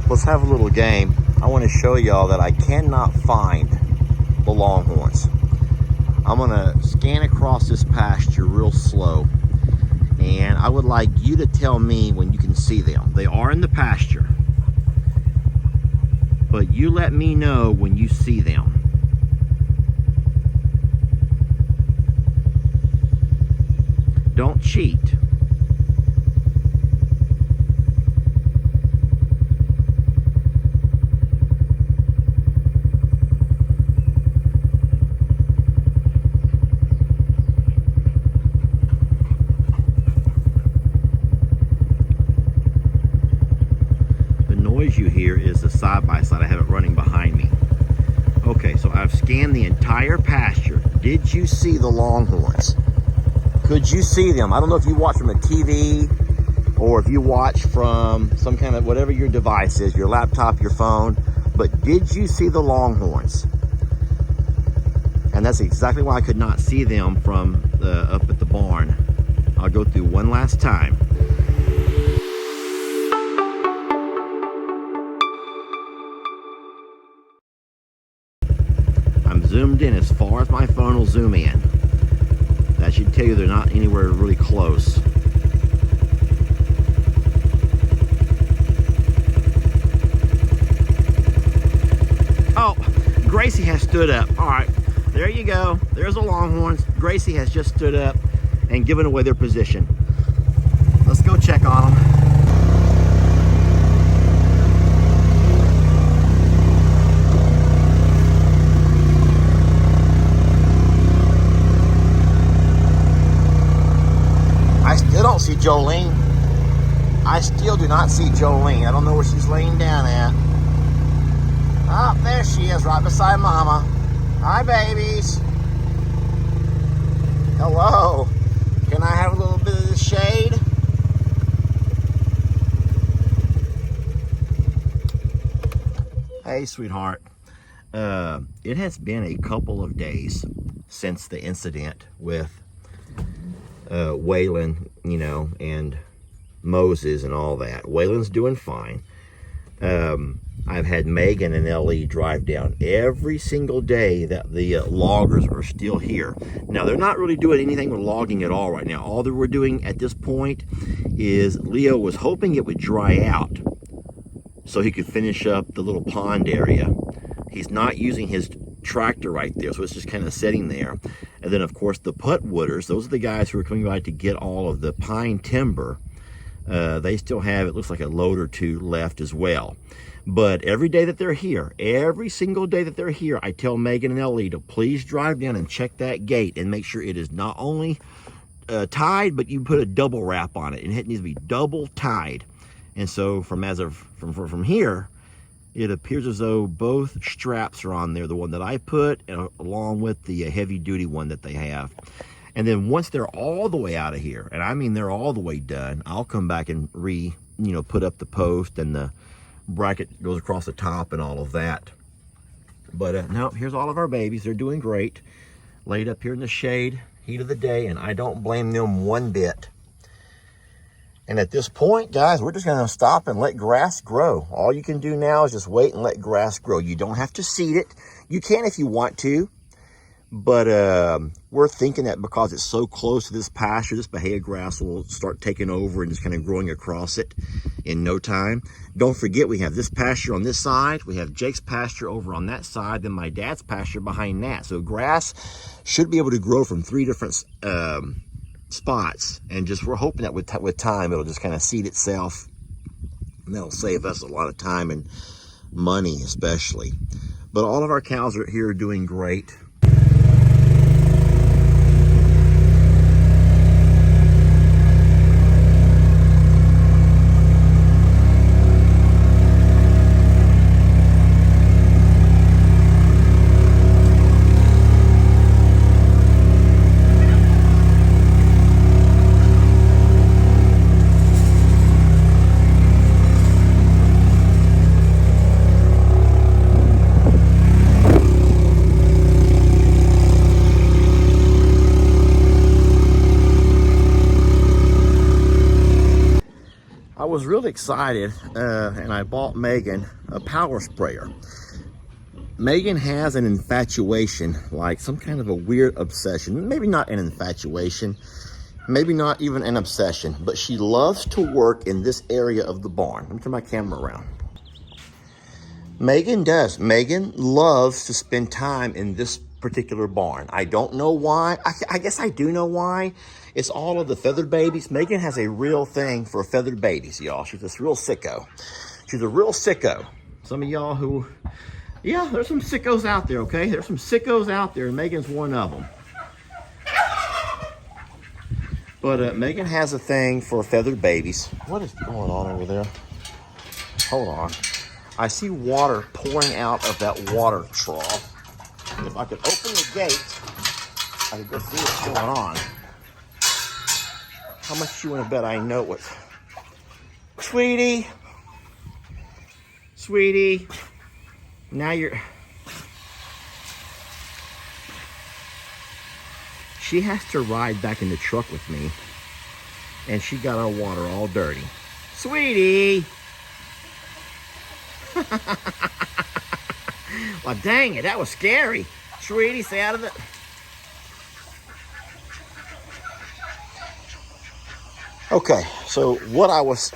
Let's have a little game. I want to show y'all that I cannot find the longhorns. I'm gonna scan across this pasture real slow, and I would like you to tell me when you can see them. They are in the pasture, but you let me know when you see them. Don't cheat. You hear is the side-by-side. I have it running behind me. Okay, so I've scanned the entire pasture. Did you see the longhorns? Could you see them? I don't know if you watch from a TV or if you watch from some kind of whatever your device is, your laptop, your phone, but did you see the longhorns? And that's exactly why I could not see them from up at the barn. I'll go through one last time. Zoomed in as far as my phone will zoom in. That should tell you they're not anywhere really close. Oh, Gracie has stood up. All right, there you go. There's the longhorns. Gracie has just stood up and given away their position. Let's go check on them. See Jolene. I still do not see Jolene. I don't know where she's laying down at. Oh, there she is, right beside Mama. Hi, babies. Hello. Can I have a little bit of the shade? Hey, sweetheart. It has been a couple of days since the incident with Waylon, you know, and Moses and all that. Waylon's doing fine. I've had Megan and Ellie drive down every single day that the loggers are still here. Now, they're not really doing anything with logging at all right now. All that we're doing at this point is Leo was hoping it would dry out so he could finish up the little pond area. He's not using his tractor right there, so it's just kind of sitting there. And then, of course, the putwooders, those are the guys who are coming by to get all of the pine timber. They still have, it looks like, a load or two left as well. But every day that they're here, every single day that they're here, I tell Megan and Ellie to please drive down and check that gate and make sure it is not only tied, but you put a double wrap on it, and it needs to be double tied. And so from here, it appears as though both straps are on there, the one that I put, along with the heavy-duty one that they have. And then once they're all the way out of here, and I mean they're all the way done, I'll come back and put up the post, and the bracket goes across the top and all of that. But no, here's all of our babies. They're doing great. Laid up here in the shade, heat of the day, and I don't blame them one bit. And at this point, guys, we're just going to stop and let grass grow. All you can do now is just wait and let grass grow. You don't have to seed it. You can if you want to. But we're thinking that because it's so close to this pasture, this Bahia grass will start taking over and just kind of growing across it in no time. Don't forget, we have this pasture on this side. We have Jake's pasture over on that side. Then my dad's pasture behind that. So grass should be able to grow from 3 different spots, and just we're hoping that with time it'll just kind of seed itself, and that'll save us a lot of time and money especially. But all of our cows are here doing great. was really excited and I bought Megan a power sprayer. Megan has an infatuation, like some kind of a weird obsession. Maybe not an infatuation, maybe not even an obsession, but she loves to work in this area of the barn. Let me turn my camera around. Megan does. Megan loves to spend time in this particular barn. I don't know why. I guess I do know why. It's all of the feathered babies. Megan has a real thing for feathered babies, y'all. She's this real sicko. She's a real sicko. Some of y'all who, yeah, there's some sickos out there, okay? There's some sickos out there, and Megan's one of them. But Megan has a thing for feathered babies. What is going on over there? Hold on. I see water pouring out of that water trough. If I could open the gate, I could go see what's going on. How much you want to bet I know it? Sweetie. Sweetie. Now you're... She has to ride back in the truck with me. And she got our water all dirty. Sweetie. Well, dang it, that was scary. Sweetie, stay out of it. Okay, so what I was...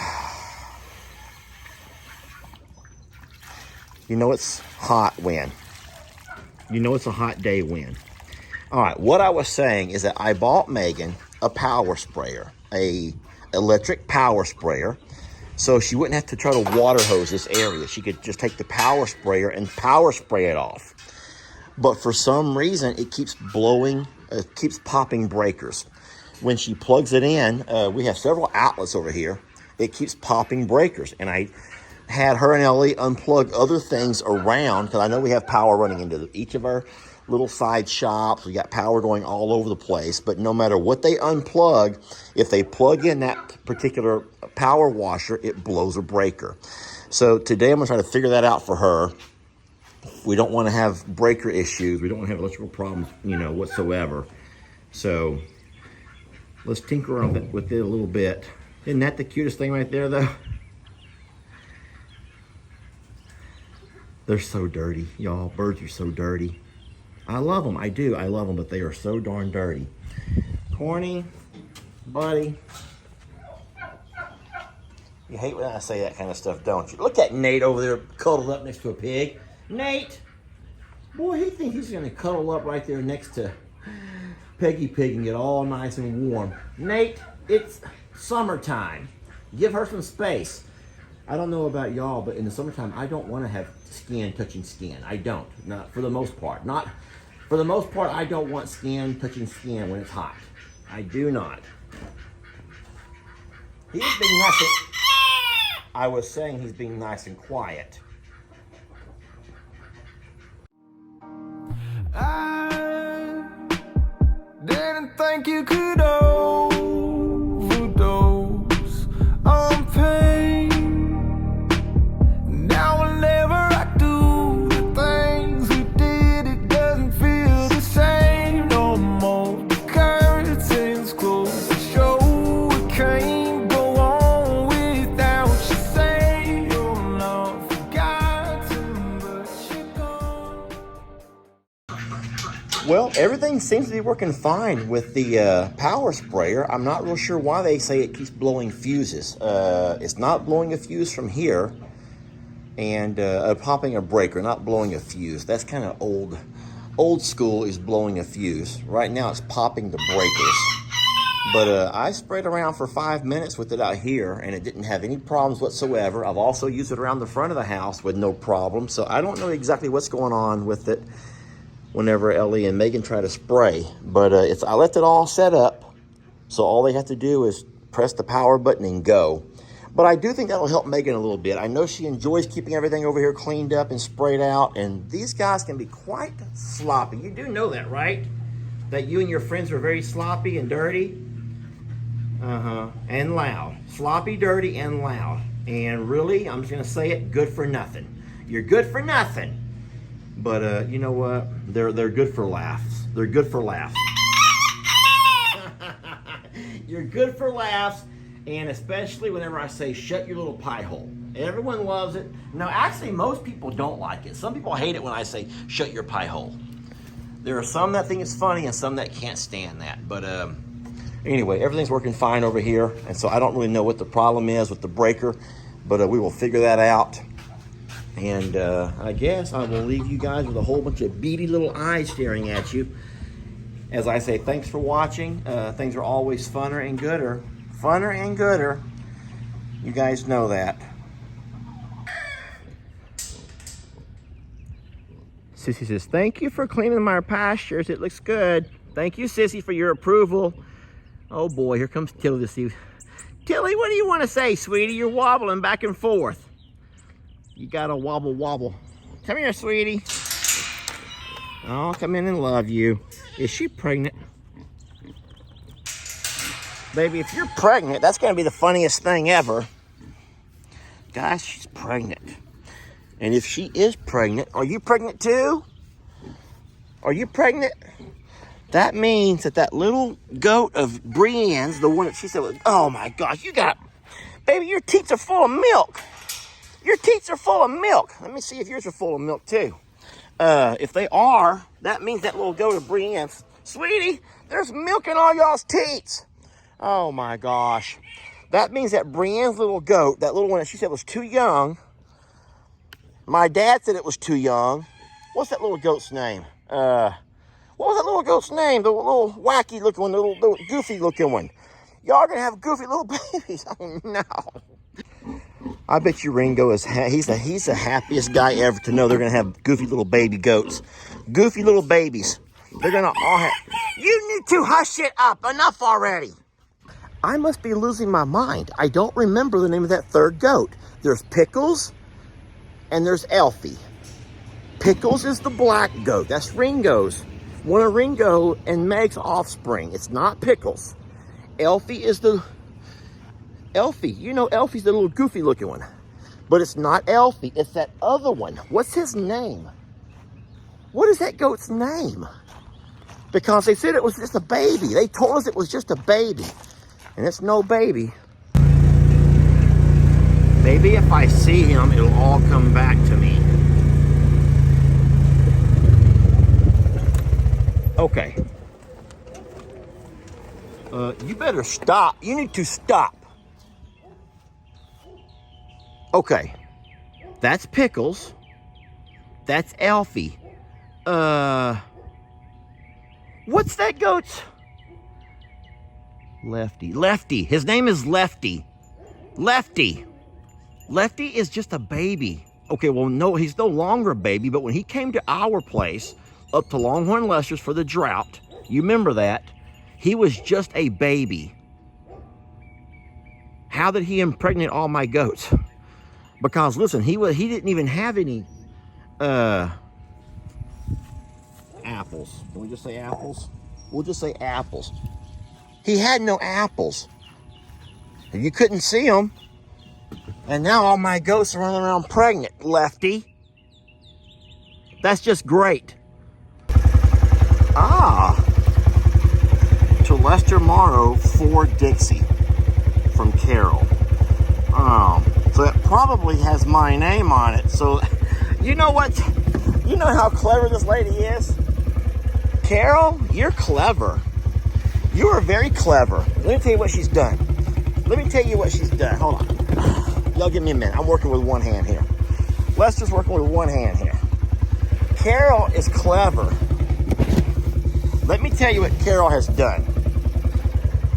You know it's hot when? You know it's a hot day when? All right, what I was saying is that I bought Megan a power sprayer, a electric power sprayer, so she wouldn't have to try to water hose this area. She could just take the power sprayer and power spray it off. But for some reason, it keeps blowing, it keeps popping breakers. When she plugs it in, we have several outlets over here. It keeps popping breakers. And I had her and Ellie unplug other things around, because I know we have power running into each of our little side shops. We got power going all over the place, but no matter what they unplug, if they plug in that particular power washer, it blows a breaker. So today I'm gonna try to figure that out for her. We don't want to have breaker issues. We don't want to have electrical problems, you know, whatsoever. So let's tinker around with it a little bit. Isn't that the cutest thing right there, though? They're so dirty, y'all. Birds are so dirty. I love them. I do. I love them, but they are so darn dirty. Corny, buddy. You hate when I say that kind of stuff, don't you? Look at Nate over there cuddled up next to a pig. Nate! Boy, he thinks he's going to cuddle up right there next to Peggy Pig and get all nice and warm. Nate, it's summertime. Give her some space. I don't know about y'all, but in the summertime, I don't want to have skin touching skin. I don't. Not for the most part. Not for the most part, I don't want skin touching skin when it's hot. I do not. He's being nice and... I was saying he's being nice and quiet. I didn't think you could overdose on pain. Now whenever I do the things we did, it doesn't feel the same no more. The curtains closed, the show can't go on without you. Say you're not forgotten, but you're gone. Well, everything seems to be working fine with the power sprayer. I'm not real sure why they say it keeps blowing fuses. It's not blowing a fuse from here, and popping a breaker, not blowing a fuse. That's kind of old school is blowing a fuse. Right now it's popping the breakers. But I sprayed around for 5 minutes with it out here, and it didn't have any problems whatsoever. I've also used it around the front of the house with no problem. So I don't know exactly what's going on with it whenever Ellie and Megan try to spray. But I left it all set up, so all they have to do is press the power button and go. But I do think that'll help Megan a little bit. I know she enjoys keeping everything over here cleaned up and sprayed out, and these guys can be quite sloppy. You do know that, right? That you and your friends are very sloppy and dirty? And loud. Sloppy, dirty, and loud. And really, I'm just gonna say it, good for nothing. You're good for nothing. But you know what? They're good for laughs. They're good for laughs. You're good for laughs, And especially whenever I say, shut your little pie hole. Everyone loves it. No, actually, most people don't like it. Some people hate it when I say, shut your pie hole. There are some that think it's funny and some that can't stand that. But anyway, everything's working fine over here. And so I don't really know what the problem is with the breaker. But we will figure that out. And I guess I will leave you guys with a whole bunch of beady little eyes staring at you. As I say, thanks for watching. Things are always funner and gooder. Funner and gooder. You guys know that. Sissy says, thank you for cleaning my pastures. It looks good. Thank you, Sissy, for your approval. Oh boy, here comes Tilly to see. Tilly, what do you want to say, sweetie? You're wobbling back and forth. You gotta wobble, wobble. Come here, sweetie. Oh, come in and love you. Is she pregnant? Baby, if you're pregnant, that's gonna be the funniest thing ever. Guys, she's pregnant. And if she is pregnant, are you pregnant too? Are you pregnant? That means that little goat of Brienne's, the one that she said, oh my gosh, baby, your teats are full of milk. Your teats are full of milk. Let me see if yours are full of milk too. If they are, that means that little goat of Brienne's, sweetie, there's milk in all y'all's teats. Oh my gosh. That means that Brienne's little goat, that little one that she said was too young, my dad said it was too young. What's that little goat's name? What was that little goat's name? The little wacky looking one, the little goofy looking one. Y'all are gonna have goofy little babies. Oh no. I bet you Ringo is, he's the happiest guy ever to know they're gonna have goofy little baby goats. Goofy little babies. They're gonna all have, you need to hush it up, enough already. I must be losing my mind. I don't remember the name of that third goat. There's Pickles and there's Elfie. Pickles is the black goat. That's Ringo's. One of Ringo and Meg's offspring. It's not Pickles. Elfie is Elfie. You know Elfie's the little goofy looking one. But it's not Elfie. It's that other one. What's his name? What is that goat's name? Because they said it was just a baby. They told us it was just a baby. And it's no baby. Maybe if I see him, it'll all come back to me. Okay. You better stop. You need to stop. Okay. That's Pickles. That's Elfie. What's that goat's? Lefty. Lefty. His name is Lefty. Lefty. Lefty is just a baby. Okay, well, no, he's no longer a baby, but when he came to our place, up to Longhorn Lester's for the drought, you remember that, he was just a baby. How did he impregnate all my goats? Because, listen, he didn't even have any apples. Can we just say apples? We'll just say apples. He had no apples. You couldn't see them. And now all my goats are running around pregnant, Lefty. That's just great. Ah. To Lester Morrow for Dixie from Carol. So it probably has my name on it. So you know what? You know how clever this lady is? Carol, you're clever. You are very clever. Let me tell you what she's done. Let me tell you what she's done. Hold on. Y'all give me a minute. I'm working with one hand here. Lester's working with one hand here. Carol is clever. Let me tell you what Carol has done.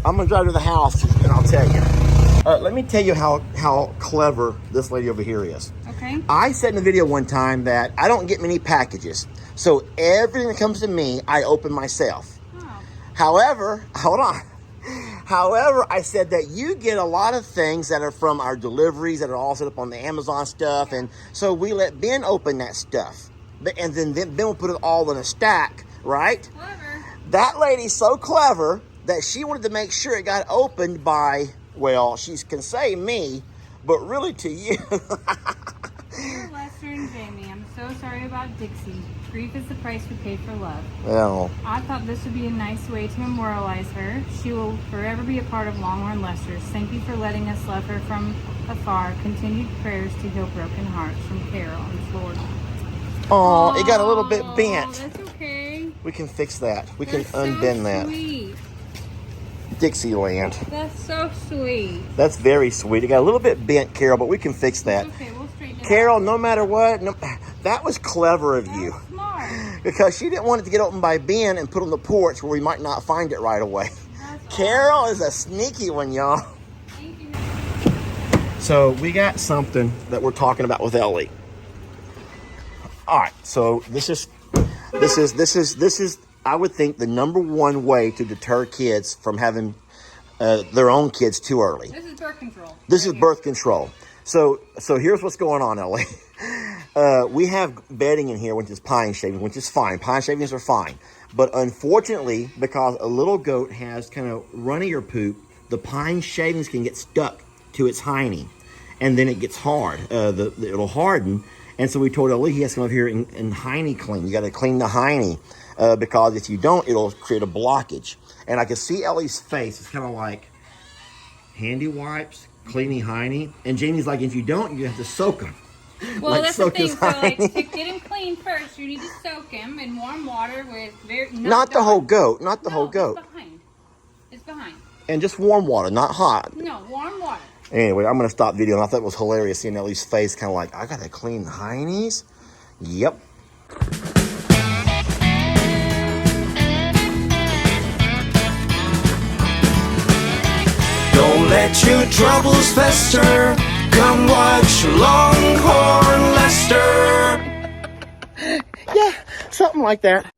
I'm going to drive to the house and I'll tell you. Let me tell you how clever this lady over here is. Okay. I said in the video one time that I don't get many packages. So everything that comes to me, I open myself. Oh. However, hold on. However, I said that you get a lot of things that are from our deliveries that are all set up on the Amazon stuff. And so we let Ben open that stuff. And then Ben will put it all in a stack, right? Clever. That lady's so clever that she wanted to make sure it got opened by, well, she can say me, but really to you. Dear Lester and Jamie, I'm so sorry about about Dixie. Grief is the price we pay for love. Well, I thought this would be a nice way to memorialize her. She will forever be a part of Longhorn Lester's. Thank you for letting us love her from afar. Continued prayers to heal broken hearts from Carol in Florida. oh, it got a little bit bent. That's okay. We can fix that. We That's can unbend so that. Sweet. Dixieland. That's so sweet. That's very sweet. It got a little bit bent, Carol, but we can fix that. Okay, we'll straighten it Carol, out. no matter what, that was clever of you. That's smart. Because she didn't want it to get opened by Ben and put on the porch where we might not find it right away. That's Carol is a sneaky one, y'all. Thank you. So we got something that we're talking about with Ellie. All right, so this is I would think the number one way to deter kids from having their own kids too early. This is birth control. This is birth control. So here's what's going on, Ellie. We have bedding in here, which is pine shavings, which is fine. Pine shavings are fine. But unfortunately, because a little goat has kind of runnier poop, the pine shavings can get stuck to its hiney. And then it gets hard. It'll harden. And so we told Ellie he has to come over here and hiney clean. You got to clean the hiney. Because if you don't, it'll create a blockage. And I can see Ellie's face. It's kind of like handy wipes, cleaning hiney. And Jamie's like, if you don't, you have to soak them. Well, like that's the soak thing. his So, like, hiney. to get him clean first, you need to soak him in warm water with Not the whole goat. Not the whole goat. It's behind. It's behind. And just warm water, not hot. No, warm water. Anyway, I'm going to stop videoing. I thought it was hilarious seeing Ellie's face kind of like, I got to clean the heinies? Yep. Don't let your troubles fester. Come watch Longhorn Lester. Yeah, something like that.